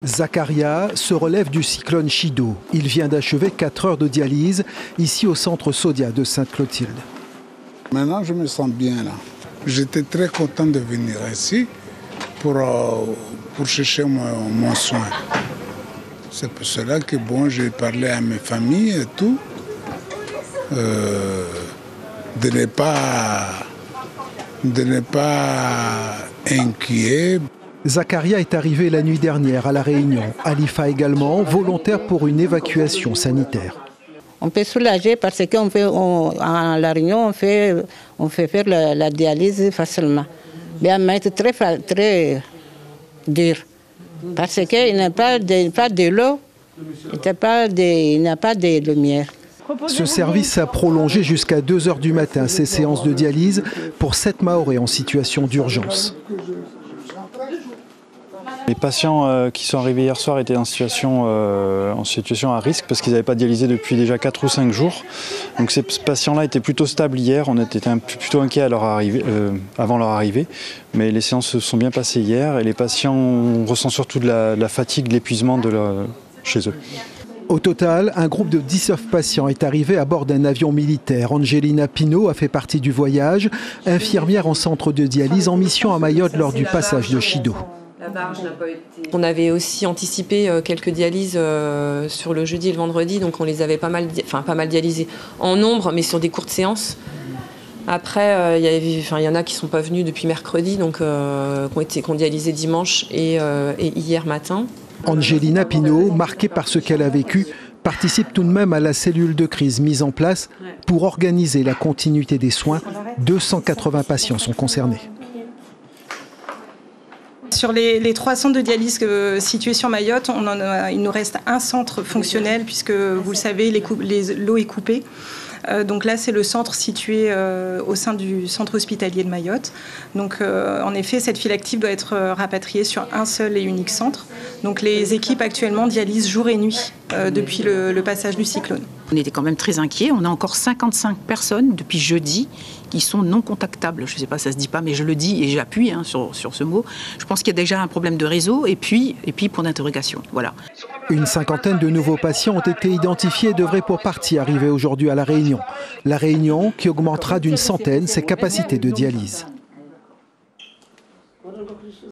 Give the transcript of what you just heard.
Zakaria se relève du cyclone Chido. Il vient d'achever 4 heures de dialyse ici au centre Sodia de Sainte-Clotilde. Maintenant, je me sens bien là. J'étais très content de venir ici pour chercher mon soin. C'est pour cela que j'ai parlé à mes familles et tout, de ne pas inquiéter. Zakaria est arrivé la nuit dernière à La Réunion. Alifa également, volontaire pour une évacuation sanitaire. On peut soulager parce qu'à La Réunion, on fait faire la dialyse facilement. Mais elle est très dur parce qu'il n'y a pas de l'eau, il n'y a pas de lumière. Ce service a prolongé jusqu'à 2 heures du matin ses séances de dialyse pour 7 Mahorais en situation d'urgence. Les patients qui sont arrivés hier soir étaient en situation à risque parce qu'ils n'avaient pas dialysé depuis déjà 4 ou 5 jours. Donc ces patients-là étaient plutôt stables hier, on était plutôt inquiets avant leur arrivée. Mais les séances se sont bien passées hier et les patients ressentent surtout de la fatigue, de l'épuisement chez eux. Au total, un groupe de 19 patients est arrivé à bord d'un avion militaire. Angelina Pinault a fait partie du voyage, infirmière en centre de dialyse en mission à Mayotte lors du passage de Chido. On avait aussi anticipé quelques dialyses sur le jeudi et le vendredi, donc on les avait pas mal dialysés en nombre, mais sur des courtes séances. Après, il y en a qui ne sont pas venus depuis mercredi, donc qui ont dialysé dimanche et hier matin. Angelina Pinault, marquée par ce qu'elle a vécu, participe tout de même à la cellule de crise mise en place pour organiser la continuité des soins. 280 patients sont concernés. Sur les 3 centres de dialyse situés sur Mayotte, il nous reste un centre fonctionnel puisque, vous le savez, l'eau est coupée. Donc là, c'est le centre situé au sein du centre hospitalier de Mayotte. Donc, en effet, cette file active doit être rapatriée sur un seul et unique centre. Donc, les équipes actuellement dialysent jour et nuit depuis le passage du cyclone. On était quand même très inquiets. On a encore 55 personnes depuis jeudi qui sont non contactables. Je ne sais pas, ça se dit pas, mais je le dis et j'appuie sur ce mot. Je pense qu'il y a déjà un problème de réseau et puis point d'interrogation. Voilà. Une cinquantaine de nouveaux patients ont été identifiés et devraient pour partie arriver aujourd'hui à La Réunion. La Réunion qui augmentera d'une centaine ses capacités de dialyse.